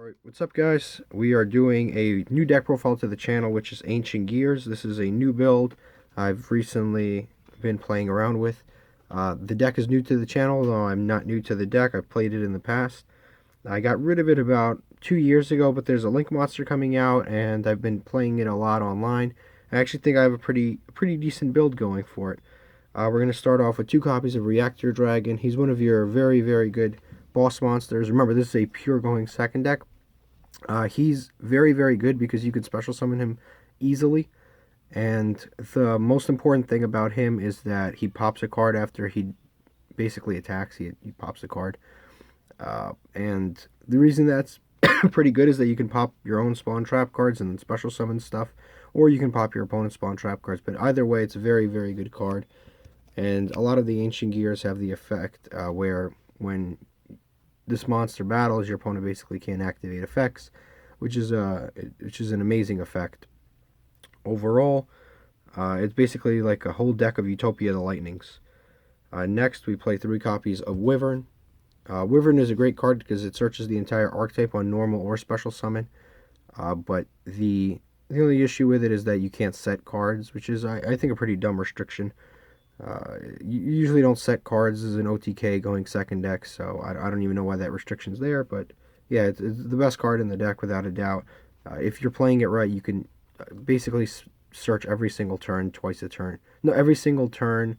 Alright, what's up guys? We are doing a new deck profile to the channel, which is Ancient Gears. This is a new build I've recently been playing around with. The deck is new to the channel, though I'm not new to the deck. I've played it in the past. I got rid of it about 2 years ago, but there's a Link monster coming out, and I've been playing it a lot online. I actually think I have a pretty decent build going for it. We're going to start off with 2 copies of Reactor Dragon. He's one of your very good boss monsters. Remember, this is a pure going second deck. He's very good because you can special summon him easily, and the most important thing about him is that he pops a card after he basically attacks. He pops a card, and the reason that's pretty good is that you can pop your own spawn trap cards and then special summon stuff, or you can pop your opponent's spawn trap cards. But either way, it's a very good card. And a lot of the Ancient Gears have the effect where when this monster battles, your opponent basically can't activate effects, which is an amazing effect. Overall, it's basically like a whole deck of Utopia the Lightnings. Next, we play 3 copies of Wyvern. Wyvern is a great card because it searches the entire archetype on normal or special summon. But the only issue with it is that you can't set cards, which is, I think, a pretty dumb restriction. You usually don't set cards as an OTK going second deck, so I don't even know why that restriction's there, but yeah, it's the best card in the deck without a doubt. If you're playing it right, you can basically search every single turn, twice a turn. No, every single turn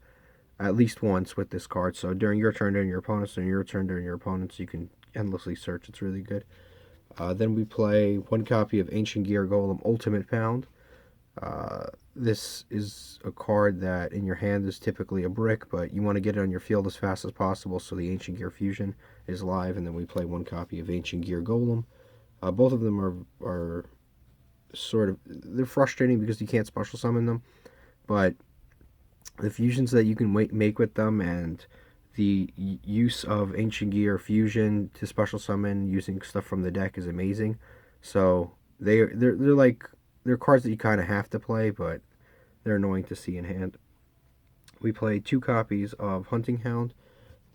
at least once with this card, so during your turn, during your opponent's, during your turn, during your opponent's, you can endlessly search. It's really good. Then we play 1 copy of Ancient Gear Golem Ultimate Pound. This is a card that in your hand is typically a brick, but you want to get it on your field as fast as possible, so the Ancient Gear Fusion is live, and then we play 1 copy of Ancient Gear Golem. Both of them are sort of, they're frustrating because you can't special summon them, but the fusions that you can make with them and the use of Ancient Gear Fusion to special summon using stuff from the deck is amazing. So they're like, they're cards that you kind of have to play, but they're annoying to see in hand. We play 2 copies of Hunting Hound.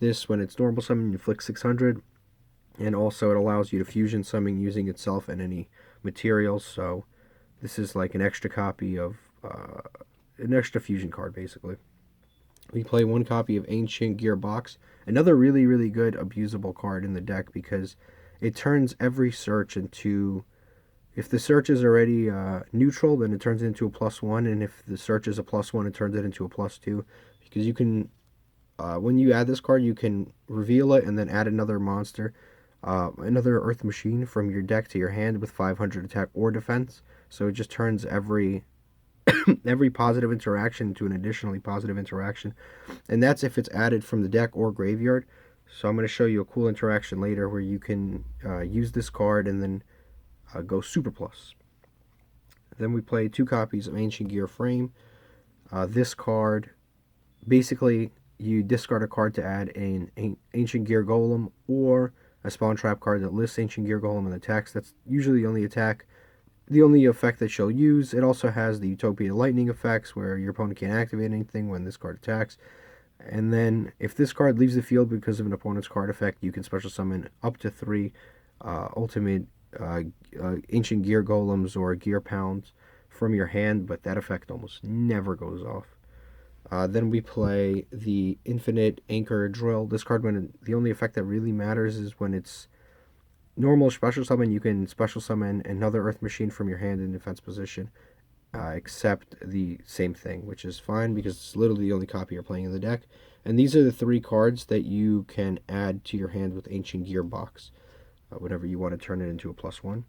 This, when it's normal summon, you inflict 600, and also it allows you to fusion summon using itself and any materials, so this is like an extra copy of, an extra fusion card, basically. We play 1 copy of Ancient Gearbox, another really good abusable card in the deck because it turns every search into, if the search is already neutral, then it turns it into a +1, and if the search is a +1, it turns it into a +2, because you can, when you add this card, you can reveal it and then add another monster, another Earth Machine from your deck to your hand with 500 attack or defense, so it just turns every positive interaction into an additionally positive interaction, and that's if it's added from the deck or graveyard. So I'm going to show you a cool interaction later where you can use this card and then go Super Plus. Then we play 2 copies of Ancient Gear Frame. This card, basically, you discard a card to add an Ancient Gear Golem or a Spawn Trap card that lists Ancient Gear Golem in the text. That's usually the only effect that she'll use. It also has the Utopia Lightning effects where your opponent can't activate anything when this card attacks. And then if this card leaves the field because of an opponent's card effect, you can special summon up to 3 ultimate Ancient Gear Golems or Gear Pounds from your hand, but that effect almost never goes off. Then we play the Infinite Anchor Drill. This card, when the only effect that really matters is when it's normal special summon, you can special summon another Earth Machine from your hand in defense position, except the same thing, which is fine because it's literally the only copy you're playing in the deck. And these are the 3 cards that you can add to your hand with Ancient Gearbox, whenever you want to turn it into a +1.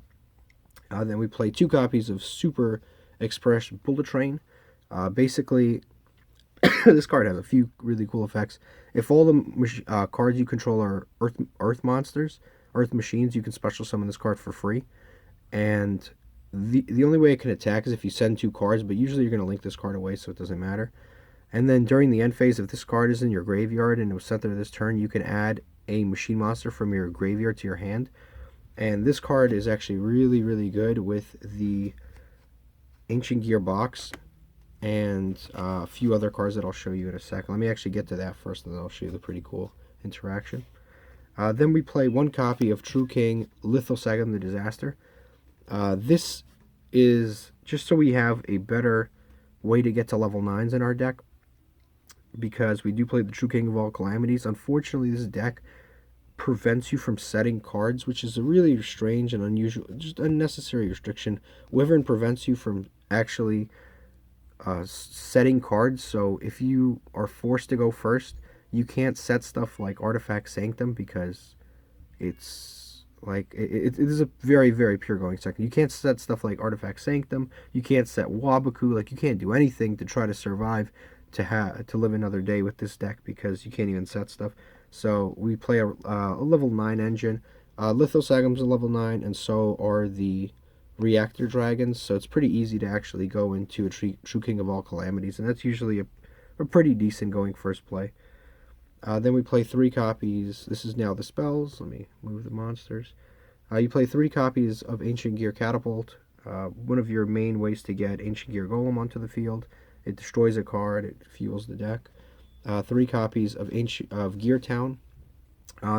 Then we play 2 copies of Super Express Bullet Train. Basically, this card has a few really cool effects. If all the cards you control are Earth monsters, Earth Machines, you can special summon this card for free. And the only way it can attack is if you send 2 cards, but usually you're going to link this card away, so it doesn't matter. And then during the end phase, if this card is in your graveyard and it was sent there this turn, you can add a machine monster from your graveyard to your hand. And this card is actually really good with the Ancient Gearbox and a few other cards that I'll show you in a second. Let me actually get to that first, and then I'll show you the pretty cool interaction. Then we play one copy of True King Lithosagam the Disaster. This is just so we have a better way to get to level 9s in our deck, because we do play the True King of all Calamities. Unfortunately, this deck prevents you from setting cards, which is a really strange and unusual, just unnecessary restriction. Wyvern prevents you from actually setting cards, so if you are forced to go first, you can't set stuff like Artifact Sanctum, because it's like it is a very, very pure going second. You can't set stuff like Artifact Sanctum. You can't set Wabaku. Like, you can't do anything to try to survive to live another day with this deck, because you can't even set stuff. So we play a level 9 engine. Lithosagam's a level 9, and so are the Reactor Dragons. So it's pretty easy to actually go into a True King of all Calamities, and that's usually a pretty decent going first play. Then we play 3 copies. This is now the spells. Let me move the monsters. You play 3 copies of Ancient Gear Catapult. One of your main ways to get Ancient Gear Golem onto the field. It destroys a card. It fuels the deck. 3 copies of Gear Town.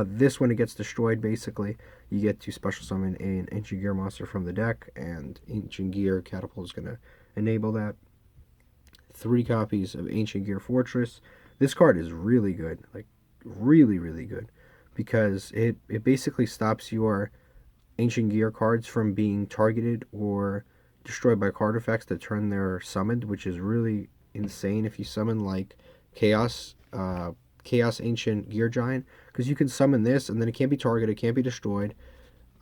This, when it gets destroyed, basically, you get to special summon an Ancient Gear monster from the deck, and Ancient Gear Catapult is going to enable that. 3 copies of Ancient Gear Fortress. This card is really good, like really, really good, because it basically stops your Ancient Gear cards from being targeted or destroyed by card effects that turn their summoned, which is really insane if you summon like Chaos Ancient Gear Giant, because you can summon this and then it can't be targeted, it can't be destroyed.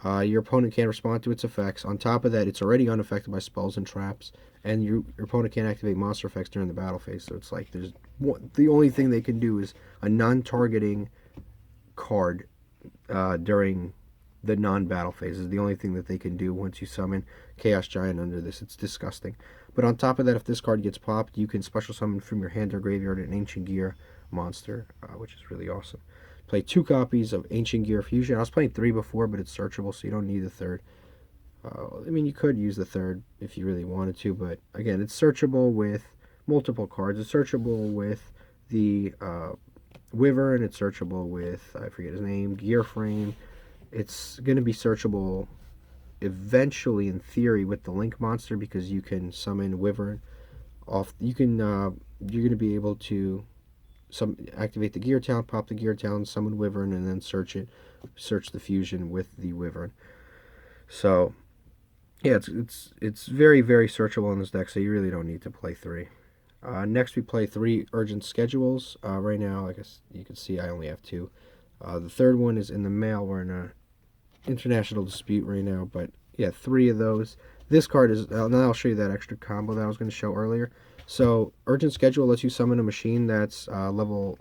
Your opponent can't respond to its effects. On top of that, it's already unaffected by spells and traps, and your opponent can't activate monster effects during the battle phase. So it's like the only thing they can do is a non-targeting card during the non-battle phase is the only thing that they can do once you summon Chaos Giant under this. It's disgusting. But on top of that, if this card gets popped, you can special summon from your hand or graveyard an Ancient Gear monster, which is really awesome. Play 2 copies of Ancient Gear Fusion. I was playing 3 before, but it's searchable, so you don't need the third. I mean, you could use the third if you really wanted to, but again, it's searchable with multiple cards. It's searchable with the Wyvern. It's searchable with, I forget his name, Gear Frame. It's going to be searchable eventually, in theory, with the Link monster, because you can summon Wyvern off. You're going to be able to activate the Gear Town, pop the Gear Town, summon Wyvern, and then search the fusion with the Wyvern. So yeah, it's very, very searchable in this deck, so you really don't need to play 3. Next we play 3 Urgent Schedules. Right now, I guess you can see I only have 2. The third one is in the mail. We're in a international dispute right now, but yeah, 3 of those. This card is, now I'll show you that extra combo that I was going to show earlier. So Urgent Schedule lets you summon a machine that's level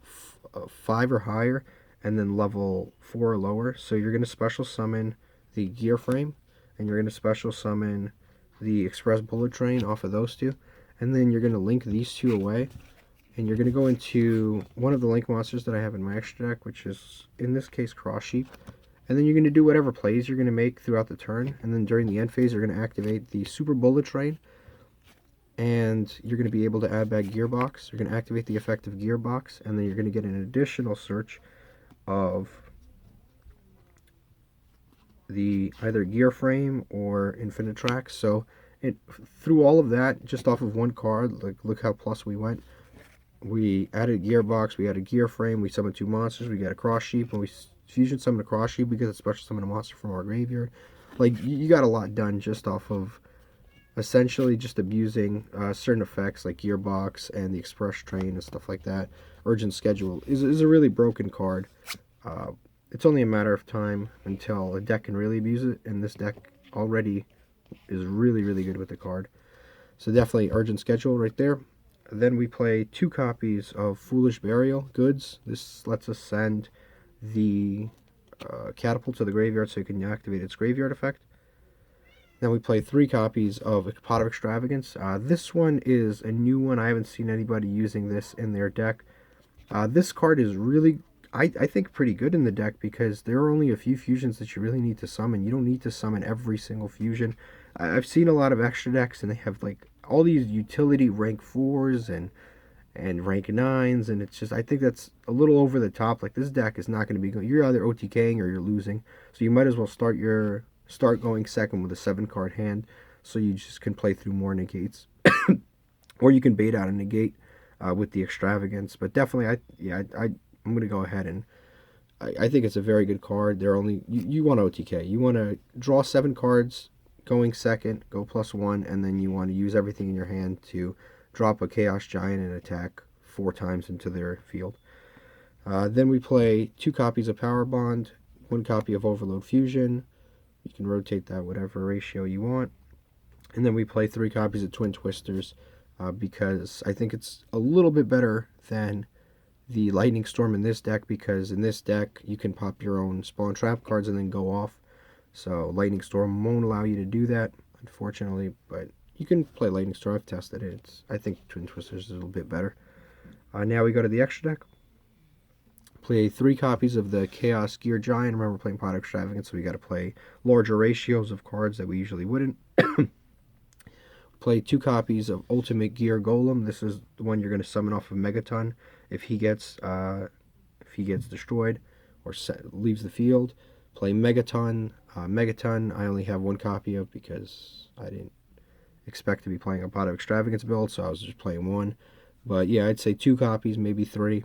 5 or higher, and then level 4 or lower. So you're going to special summon the Gear Frame, and you're going to special summon the Express Bullet Train off of those 2, and then you're going to link these 2 away, and you're going to go into one of the link monsters that I have in my extra deck, which is, in this case, Cross Sheep. And then you're going to do whatever plays you're going to make throughout the turn, and then during the end phase, you're going to activate the Super Bullet Train, and you're going to be able to add back Gearbox. You're going to activate the effect of Gearbox, and then you're going to get an additional search of the either Gear Frame or Infinitrack. So through all of that, just off of one card, like, look how plus we went. We added Gearbox, we added Gear Frame, we summoned 2 monsters, we got a Cross Sheep, and we fusion summon a Cross Sheep because it's special summon a monster from our graveyard. Like, you got a lot done just off of essentially just abusing certain effects like Gearbox and the Express Train and stuff like that. Urgent Schedule is a really broken card. It's only a matter of time until a deck can really abuse it, and this deck already is really, really good with the card. So definitely Urgent Schedule right there. Then we play 2 copies of Foolish Burial Goods. This lets us send the Catapult to the graveyard so you can activate its graveyard effect. Then we play 3 copies of Pot of Extravagance. This one is a new one. I haven't seen anybody using this in their deck. This card is really, I think, pretty good in the deck, because there are only a few fusions that you really need to summon. You don't need to summon every single fusion. I've seen a lot of extra decks, and they have like all these utility rank 4s and and rank 9s, and it's just, I think that's a little over the top. Like, this deck is not going to be good. You're either OTKing or you're losing, so you might as well start going second with a 7-card hand, so you just can play through more negates, or you can bait out a negate with the extravagance. But definitely, I'm going to go ahead and I think it's a very good card. They're only you want OTK. You want to draw 7 cards going second, go +1, and then you want to use everything in your hand to drop a Chaos Giant and attack 4 times into their field. Then we play 2 copies of Power Bond, 1 copy of Overload Fusion. You can rotate that whatever ratio you want. And then we play 3 copies of Twin Twisters because I think it's a little bit better than the Lightning Storm in this deck, because in this deck you can pop your own spawn trap cards and then go off. So Lightning Storm won't allow you to do that, unfortunately, but you can play Lightning Storm. I've tested it. I think Twin Twisters is a little bit better. Now we go to the extra deck. Play 3 copies of the Chaos Gear Giant. Remember, playing Pot Extravagance, so we got to play larger ratios of cards that we usually wouldn't. Play 2 copies of Ultimate Gear Golem. This is the one you're going to summon off of Megaton if he gets destroyed or leaves the field. Play Megaton. Megaton I only have 1 copy of because I didn't expect to be playing a Pot of Extravagance build, so I was just playing 1. But yeah, I'd say 2 copies, maybe 3.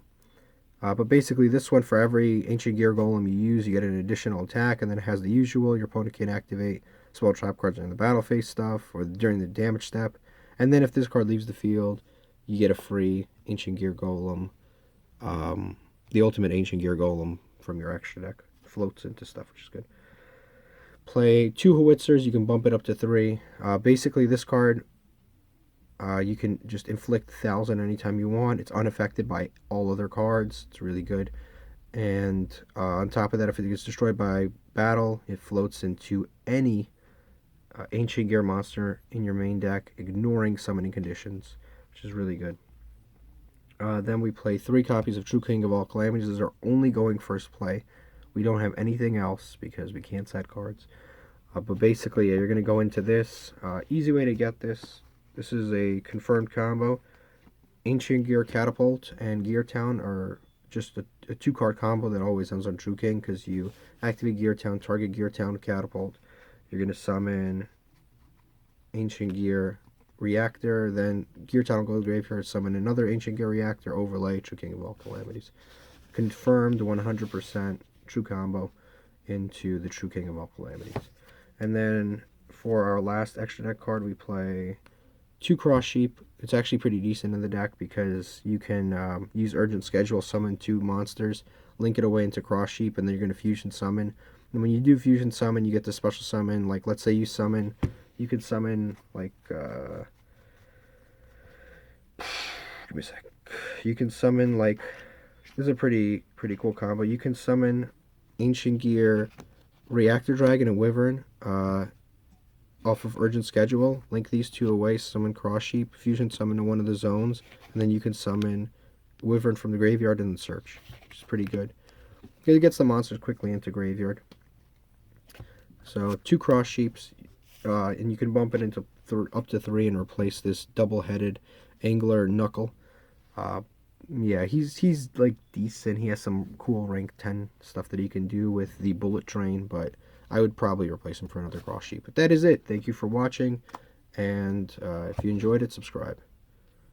But basically, this one, for every Ancient Gear Golem you use, you get an additional attack, and then it has the usual. Your opponent can activate spell trap cards during the battle phase stuff or during the damage step. And then if this card leaves the field, you get a free Ancient Gear Golem, the ultimate Ancient Gear Golem from your extra deck. Floats into stuff, which is good. Play 2 Howitzers. You can bump it up to 3. Basically, this card, you can just inflict 1,000 anytime you want. It's unaffected by all other cards. It's really good. And on top of that, if it gets destroyed by battle, it floats into any Ancient Gear monster in your main deck, ignoring summoning conditions, which is really good. Then we play 3 copies of True King of All Calamities. These are only going first play. We don't have anything else because we can't set cards. But basically, you're going to go into this. Easy way to get this. This is a confirmed combo. Ancient Gear Catapult and Gear Town are just a 2-card combo that always ends on True King, because you activate Gear Town, target Gear Town Catapult. You're going to summon Ancient Gear Reactor, then Gear Town will go to the graveyard, summon another Ancient Gear Reactor, overlay True King of All Calamities. Confirmed 100% true combo into the True King of All Calamities. And then for our last extra deck card, we play 2 Cross Sheep. It's actually pretty decent in the deck because you can use Urgent Schedule, summon 2 monsters, link it away into Cross Sheep, and then you're going to fusion summon. And when you do fusion summon, you get the special summon. Like, let's say you could summon, like, give me a sec. You can summon, like, this is a pretty cool combo. You can summon Ancient Gear Reactor Dragon and Wyvern off of Urgent Schedule. Link these 2 away, summon Cross Sheep, fusion summon to one of the zones, and then you can summon Wyvern from the graveyard and then search, which is pretty good. It gets the monsters quickly into graveyard. So 2 Cross Sheeps, and you can bump it into up to 3 and replace this double-headed Angler Knuckle. Yeah, he's like decent. He has some cool rank 10 stuff that he can do with the Bullet Train, but I would probably replace him for another Cross Sheep. But that is it. Thank you for watching, and if you enjoyed it, subscribe.